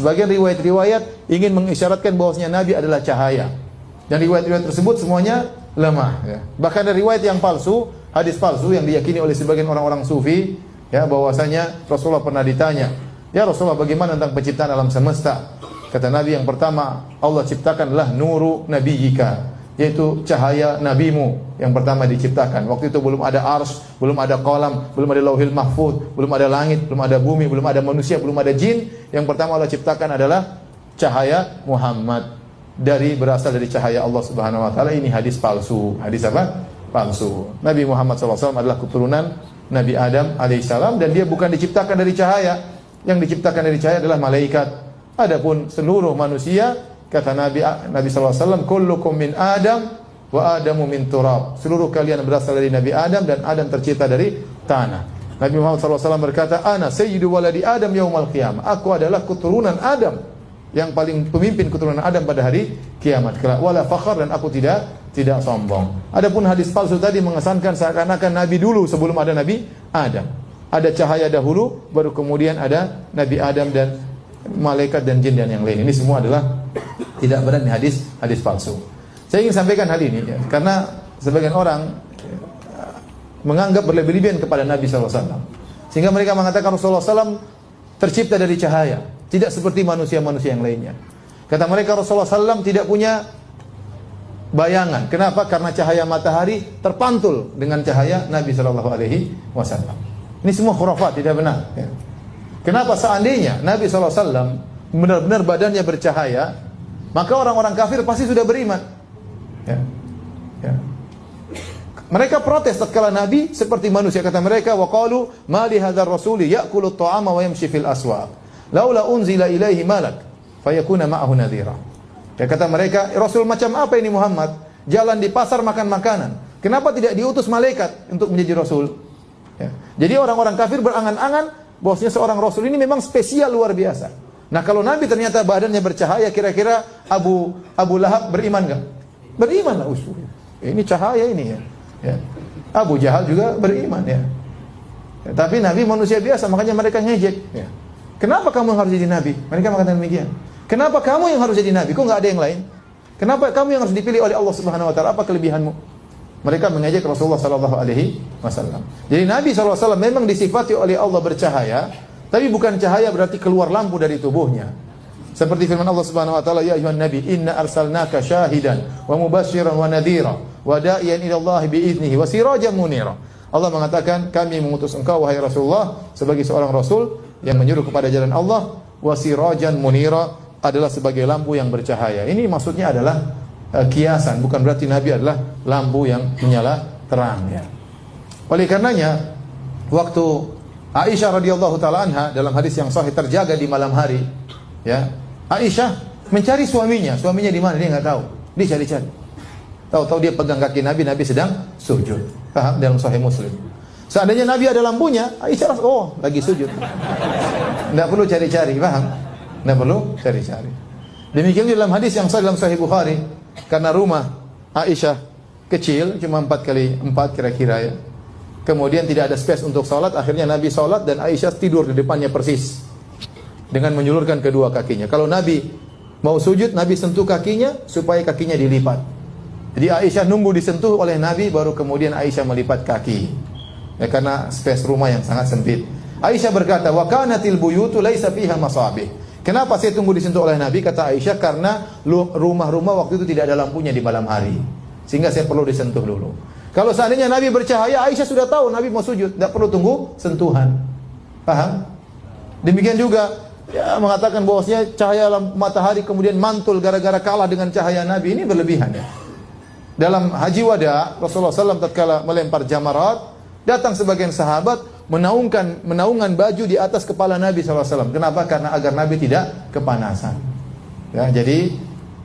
Sebagian riwayat-riwayat ingin mengisyaratkan bahwasanya Nabi adalah cahaya. Dan riwayat-riwayat tersebut semuanya lemah. Ya. Bahkan ada riwayat yang palsu, hadis palsu yang diyakini oleh sebagian orang-orang sufi, ya, bahwasanya Rasulullah pernah ditanya, ya Rasulullah, bagaimana tentang penciptaan alam semesta? Kata Nabi, yang pertama Allah ciptakanlah nuru nabiyyika, yaitu cahaya nabimu yang pertama diciptakan. Waktu itu belum ada arsy, belum ada qalam, belum ada lauhil mahfuz, belum ada langit, belum ada bumi, belum ada manusia, belum ada jin. Yang pertama Allah ciptakan adalah cahaya Muhammad, berasal dari cahaya Allah Subhanahu wa taala. Ini hadis palsu. Hadis apa? Palsu. Nabi Muhammad SAW adalah keturunan Nabi Adam alaihissalam, dan dia bukan diciptakan dari cahaya. Yang diciptakan dari cahaya adalah malaikat. Adapun seluruh manusia, kata Nabi SAW, kullukum min Adam wa Adamu min turab. Seluruh kalian berasal dari Nabi Adam, dan Adam tercipta dari tanah. Nabi Muhammad SAW berkata, ana sayyidu waladi Adam yaumal qiyamah. Aku adalah keturunan Adam, yang paling pemimpin keturunan Adam pada hari kiamat kelak. Wala fakhar, dan aku tidak sombong. Adapun hadis palsu tadi mengesankan seakan-akan Nabi dulu sebelum ada Nabi Adam. Ada cahaya dahulu, baru kemudian ada Nabi Adam dan malaikat dan jin dan yang lain. Ini semua adalah tidak benar, di hadis palsu. Saya ingin sampaikan hal ini ya, karena sebagian orang menganggap berlebih-lebihan kepada Nabi SAW, sehingga mereka mengatakan Rasulullah SAW tercipta dari cahaya, tidak seperti manusia-manusia yang lainnya. Kata mereka Rasulullah SAW tidak punya bayangan. Kenapa? Karena cahaya matahari terpantul dengan cahaya Nabi SAW. Ini semua khurafat, tidak benar ya. Kenapa? Seandainya Nabi SAW benar-benar badannya bercahaya, maka orang-orang kafir pasti sudah beriman. Ya. Ya. Mereka protes tatkala Nabi seperti manusia. Kata mereka, wa qalu ma li hadzal rasuli ya'kulu at-ta'ama wa yamshi fil aswaq laula unzila ilaihi malak fayakuna ma'ahu nadhira. Ya, kata mereka, Rasul macam apa ini Muhammad? Jalan di pasar makan makanan. Kenapa tidak diutus malaikat untuk menjadi Rasul? Ya. Jadi orang-orang kafir berangan-angan bahwasanya seorang Rasul ini memang spesial, luar biasa. Nah, kalau Nabi ternyata badannya bercahaya, kira-kira Abu Lahab beriman enggak? Beriman lah usul. Ini cahaya ini ya. Ya. Abu Jahal juga beriman ya. Ya. Tapi Nabi manusia biasa, makanya mereka ngejek. Ya. Kenapa kamu harus jadi Nabi? Mereka mengatakan demikian. Kenapa kamu yang harus jadi Nabi? Kok nggak ada yang lain? Kenapa kamu yang harus dipilih oleh Allah Subhanahu Wa Taala? Apa kelebihanmu? Mereka mengejek Rasulullah Sallallahu Alaihi Wasallam. Jadi Nabi Sallallahu Alaihi Wasallam memang disifati oleh Allah bercahaya, tapi bukan cahaya berarti keluar lampu dari tubuhnya. Seperti firman Allah Subhanahu Wa Taala, ya ayuhan Nabi, inna arsalnaka syahidan wa mubasyiran wa nadhira wa da'iyan ila Allah biiznihi wa sirajan munira. Allah mengatakan, kami mengutus engkau wahai Rasulullah sebagai seorang rasul yang menyuruh kepada jalan Allah, wa sirajan munira, adalah sebagai lampu yang bercahaya. Ini maksudnya adalah kiasan, bukan berarti Nabi adalah lampu yang menyala terang ya. Oleh karenanya, waktu Aisyah radhiyallahu taala anha dalam hadis yang sahih terjaga di malam hari, ya. Aisyah mencari suaminya di mana dia enggak tahu. Dia cari-cari. Tahu-tahu dia pegang kaki Nabi, Nabi sedang sujud. Paham? Dalam sahih Muslim. Seandainya Nabi ada lampunya, Aisyah lagi sujud. Enggak perlu cari-cari, paham? Enggak perlu cari-cari. Demikian dalam hadis yang sahih dalam Sahih Bukhari, karena rumah Aisyah kecil, cuma 4x4 kira-kira ya. Kemudian tidak ada space untuk salat, akhirnya Nabi salat dan Aisyah tidur di depannya persis dengan menyulurkan kedua kakinya. Kalau Nabi mau sujud, Nabi sentuh kakinya supaya kakinya dilipat. Jadi Aisyah nunggu disentuh oleh Nabi, baru kemudian Aisyah melipat kaki. Ya, karena space rumah yang sangat sempit. Aisyah berkata, wa kanatil buyutu laisa fiha masabih. Kenapa saya tunggu disentuh oleh Nabi? Kata Aisyah, karena rumah-rumah waktu itu tidak ada lampunya di malam hari, sehingga saya perlu disentuh dulu. Kalau seandainya Nabi bercahaya, Aisyah sudah tahu Nabi mau sujud, tidak perlu tunggu sentuhan. Paham? Demikian juga ya, mengatakan bahwasanya cahaya matahari kemudian mantul gara-gara kalah dengan cahaya Nabi, ini berlebihan ya. Dalam haji wada, Rasulullah SAW tatkala melempar jamarat, datang sebagian sahabat menaungkan baju di atas kepala Nabi SAW. Kenapa? Karena agar Nabi tidak kepanasan. Ya, jadi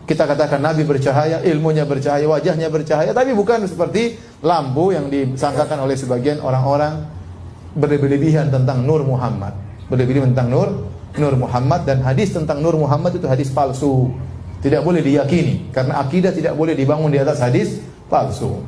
kita katakan Nabi bercahaya, ilmunya bercahaya, wajahnya bercahaya, tapi bukan seperti lampu yang disangkakan oleh sebagian orang-orang berlebihan tentang Nur Muhammad. Berlebihan tentang Nur Muhammad, dan hadis tentang Nur Muhammad itu hadis palsu. Tidak boleh diyakini, karena akidah tidak boleh dibangun di atas hadis palsu.